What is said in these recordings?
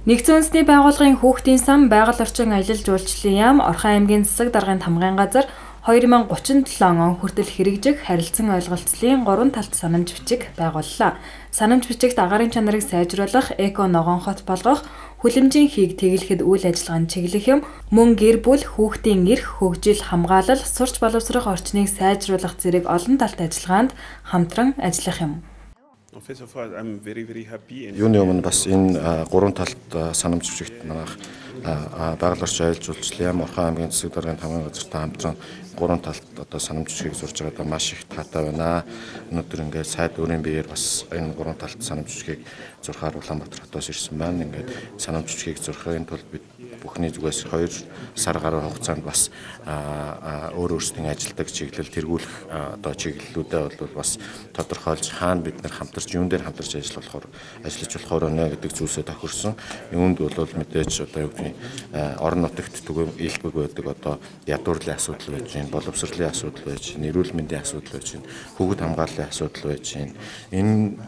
Нэгдсэн үндэсний байгууллагын хүүхдийн сан, байгаль орчин аялал жуулчлалын яам, Орхон аймгийн засаг даргын тамгын газар 2037 он хүртэл хэрэгжих харилцан ойлголцлын 3 талт санамж бичиг байгууллаа. Санамж бичигт агаарын чанарыг сайжруулах, эко ногоон хот болгох, хүлэмжийн хийг тэглэхэд үйл ажиллагаанд чиглэх юм, мөн гэр бүл, хүүхдийн эрх, хөгжил, хамгаалал, сурч боловсрох орчныг сайжруулах зэрэг олон талт ажиллагаанд хамтран ажиллах юм. Юуны өмнө бас энэ гурван талт санамж бичигт манайх байгаль орчин аялал жуулчлалын яам, Орхон аймгийн засаг даргын тамгын газартай хамтран гурван талт одоо санамж бичгийг зурж байгаадаа маш их таатай байна. Өнөөдөр ингээд сайд өөрийн биеэр бас энэ гурван талт санамж бичгийг зурхаар Улаанбаатар хотоос ирсэн байна. Ингээд санамж бичгийг зурхын тулд бид бүхний зүгээс 2 сар гаруй хугацаанд бас өөр өөрсдийн ажилдаг чиглэл тэргүүлэх одоо чиглэлүүдээ бол бас тодорхойлж хаана бид нэр хамтарч юун дээр хамтарч ажиллаж болохоор өнө гэдэг зүйлсээ тохирсон. Юунд бол мэдээж одоо юу гэдэг орон нутагт ээлбэг байдаг одоо ядуурлын асуудал байж гин, боловсролын асуудал байж гин, эрүүл мэндийн асуудал байж гин, хүүхэд хамгааллын асуудал байж гин. Энэ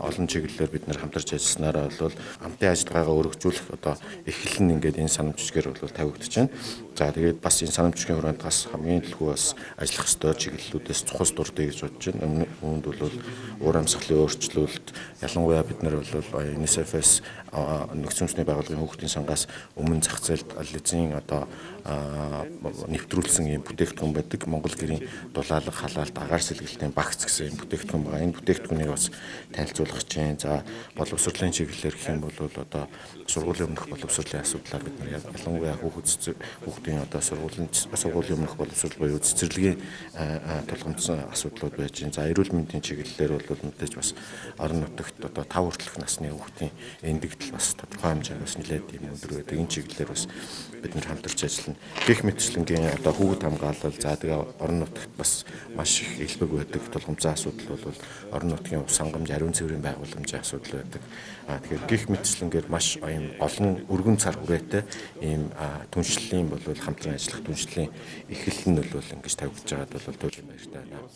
олон чиглэлээр бид нэр хамтарч ажилласнараа бол хамтын ажиллагаагаа өргөжүүлэх одоо эхлэл нь ингээд энэ санамж бичгээр бол тавигдчихж байна. За тэгээд бас энэ санамж бичгийн хүрээнд бас хамгийн төлхөө бас ажиллах ёстой чиглэлүүдээс цухас дурдъя гэж бодож байна. Үүнд бол уур амьсгалын өөрчлөлт, ялангуяа бид нар бол UNICEF-ээс нэгдсэн үндэсний байгууллагын хүүхдийн сангаас өмнө зах зээлд лицензийн одоо нэвтрүүлсэн юм бүтээгдэхүүн байдаг. Монгол гэрийн дулаалга, халаалт, агаар сэлгэлтийн багц гэсэн юм бүтээгдэхүүн байгаа. Энэ бүтээгдэхүүнийг бас танилцуулах чинь. За боловсролын чиглэлээр гэх юм бол одоо сургуулийн өмнөх боловсролын асуудлаар бид нар ялангуяа хүүхдийн одоо сургуулийн өмнөх боловсрол буюу цэцэрлэгийн тулгамдсан асуудлууд байж байна. За эрүүл мэндийн чиглэлээр бол мэдээж бас орон нутагт одоо 5 хүртэлх насны хүүхдийн эндэгдэл бас тодорхой хэмжээнд бас нэлээд юм өндөр байдаг. Энэ чиглэлээр бас бид нар хамтарч ажиллана. Гэх мэтчлэнгийн одоо хүүхэд хамгаалал, за тэгээ орон нутагт бас маш их элбэг байдаг тулгамдсан асуудал бол орон нутгийн ус хангамж, ариун цэврийн байгууламжийн асуудал байдаг. Тэгэхээр гэх мэтчлэнгээр маш олон өргөн цар хүрээтэй ийм түншлэлийн бол хамтран ажиллах түншлэлийн эхлэл нь бол ингэж тавигдж байгаад бол туйлын баяртай байна.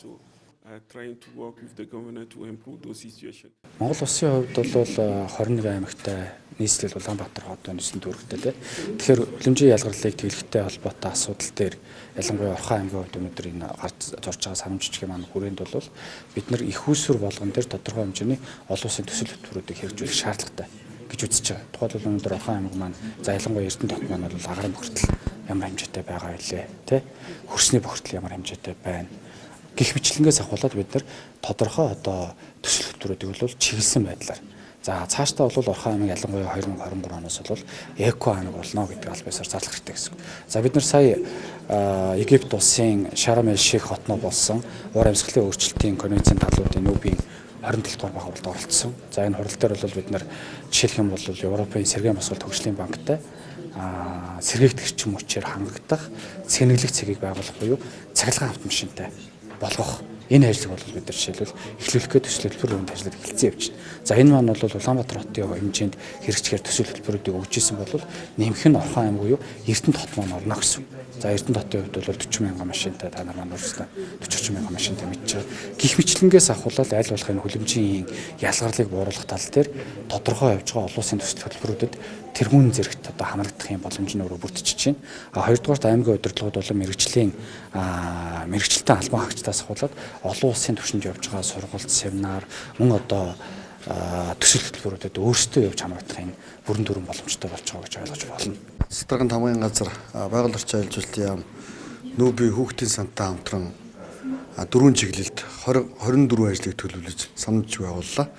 Trying to work with the government to improve those situations. Монгол Улсын хувьд бол 21 аймагтай нийслэл Улаанбаатар хотод ниссэн дүүрэгтэй. Тэгэхээр хүлэмжийн ялгарлыг тэглэхтэй холбоотой асуудал дээр ялангуяа Орхон аймгийн хувьд өнөөдөр энэ гарч зурж байгаа санамж бичгийн маань хүрээнд бол бид нар их үүсвэр болгон дээр тодорхой хэмжээний олон улсын төсөл хөтөлбөрүүдийг хэрэгжүүлэх шаардлагатай гэж үзэж байгаа. Тухайлбал өнөөдөр Орхон аймаг маань за ялангуяа Эрдэнэ тот маань бол агарын бохирдол ямар хэмжээтэй байгаа вэ? Тэ? Хөрсний бохирдол ямар хэмжээтэй байна? Гэх мэтлэнгээс ахуулаад бид нар тодорхой одоо төсөл хөтөлбөрүүдийг бол чиглэсэн байдлаар за цаашдаа бол Орхон аймаг ялангуяа 2023 оноос бол эко аймаг болно гэдэг албасаар зарлах хэрэгтэй гэсэн. За бид нар сая Египт улсын Шарм эль-Шейх хотноо болсон уур амьсгалын өөрчлөлтийн конвенцийн талуудын нүүбийн 27 дугаар байгууллагад оролцсон. За энэ хурал дээр бол бид нар жишээлх юм бол Европын сэргээн босгол төгслийн банктай сэргээгдэгч мөчээр хангагдах цэнэглэх цэгийг байгуулах буюу цахилгаан автомашинтай болгох энэ ажлыг бол бид нар жишээлбэл эхлүүлэх гээд төсөл хөтөлбөрөнд ажиллаад эхэлсэн явж байна. За энэ маань бол Улаанбаатар хотын хэмжээнд хэрэгжихээр төсөл хөтөлбөрүүдийг өгч исэн бол нэмэх нь Орхон аймаг буюу Эрдэнэ тот маань орно гэсэн. За Эрдэнэ хотын хувьд бол 40 мянган машинтай та нар маань өөрсдөө 40 мянган машинтай мэдж байгаа. Гэх мэтлэнгээс ахуулаад аль болох энэ хүлэмжийн ялгарлыг бууруулах тал дээр тодорхой явж байгаа олон улсын төсөл хөтөлбөрүүдэд тэргүүн зэрэгт одоо хамрагдах юм боломж нь өөрөө бүрдчихэж байна. Хоёрдугаарт аймгийн удирдлагууд болон мэрэгчлэлтэй албан хаагчдаас ахуулаад олон улсын түвшинд явж байгаа сургалт, семинар, мөн одоо төсөл хөтөлбөрүүдэд өөрсдөө явж хамрагдах юм бүрэн дүрэн боломжтой болж байгаа гэж ойлгож байна. Засгийн тамгын газар байгаль орчин аялал жуулчлалын яам нүүбийн хүүхдийн сантай хамтран 4 чиглэлд 24 ажлыг төлөвлөж санамж байгууллаа.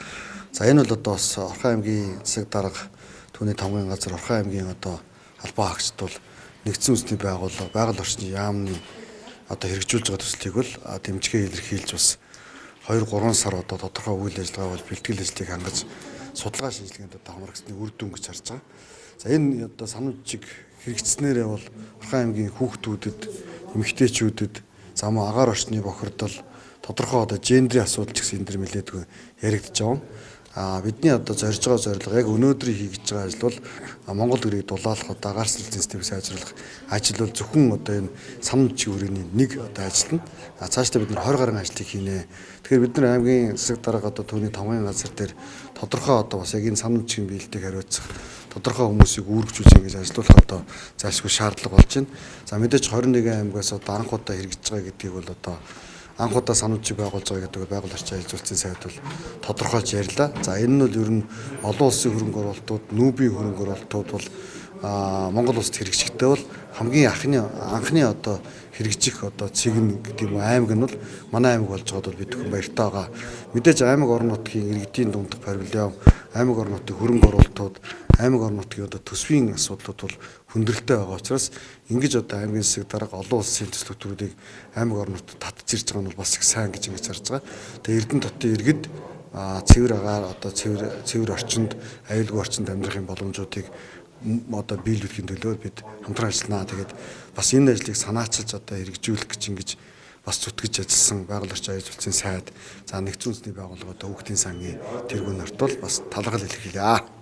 За энэ бол одоо бас Орхон аймгийн засаг дарга түүний тамгын газар Орхон аймгийн одоо албан хаагчд бол нэгдсэн үндэсний байгууллага байгаль орчны яамны одоо хэрэгжүүлж байгаа төслийг бол дэмжгээ илэрхийлж бас 2-3 сар одоо тодорхой үйл ажиллагаа бол бэлтгэл ажлыг хангаж судалгаа шинжилгээнд одоо хамрагсны үр дүн гэж харж байгаа. За энэ одоо санамжийг хэрэгжснээрээ бол Орхон аймгийн хүүхдүүдэд, эмэгтэйчүүдэд зам агаар орчны бохирдол тодорхой одоо гендрийн асуудал ч гэсэн энэ төр нэлээдгүй яригдж байгаа. Бидний одоо зорж байгаа зорилго яг өнөөдрийн хийж байгаа ажил бол Монгол гэрийг дулаалах одоо агаар сэлгийн системийг сайжруулах ажил бол зөвхөн одоо энэ санамж чиглэлийн нэг одоо ажил нь. Цаашдаа бид нар 20 гаруй ажлыг хийнэ. Тэгэхээр бид нар аймгийн засаг дарга одоо түүний тамгын газар дээр тодорхой одоо бас яг энэ санамж чиглэлийн биелэлтэйг хариуцах тодорхой хүмүүсийг үүргэжүүлж ингэж ажилуулах одоо зайлшгүй шаардлага болж байна. За мэдээж 21 аймагаас одоо анх удаа хэрэгжиж байгаа гэдгийг бол одоо анх удаа санамжийг байгуулж байгаа гэдэг байгууллагын орчин ажилуулсан сайд бол тодорхойлж ярьлаа. За энэ нь бол ер нь олон улсын хөрөнгө оруулалтууд, нүүбийн хөрөнгө оруулалтууд бол Монгол улсад хэрэгжихдээ бол хамгийн анхны одоо хэрэгжих одоо цэг нь гэдэг юм аймаг нь бол манай аймаг болж байгаад бол бид хүн баяртай байгаа. Мэдээж аймаг орон нутгийн иргэдийн дундх павильон, аймаг орон нутгийн хөрөнгө оруулалтууд, аймаг орон нутгийн одоо төсвийн асуудлууд бол хүндрэлтэй байгаа учраас ингэж одоо аймгийн засаг дарга олон улсын төслүүдийг аймаг орон нутгад татж ирж байгаа нь бол бас их сайн гэж ингэж харж байгаа. Тэгээ Эрдэнэ хотын иргэд цэвэр агаар одоо цэвэр орчинд, аюулгүй орчинд амьдрахын боломжуудыг одоо биелүүлэхийн төлөө бид хамтран ажилланаа. Тэгээд бас энэ ажлыг санаачилж одоо хэрэгжүүлэх гэж ингэж бас зүтгэж ажилласан байгууллагын орчин ажилуулсан сайд, за нэгдсэн үндэсний байгууллага одоо Хүүхдийн сангийн тэргүүн нарт бол бас талархал илэрхийлье.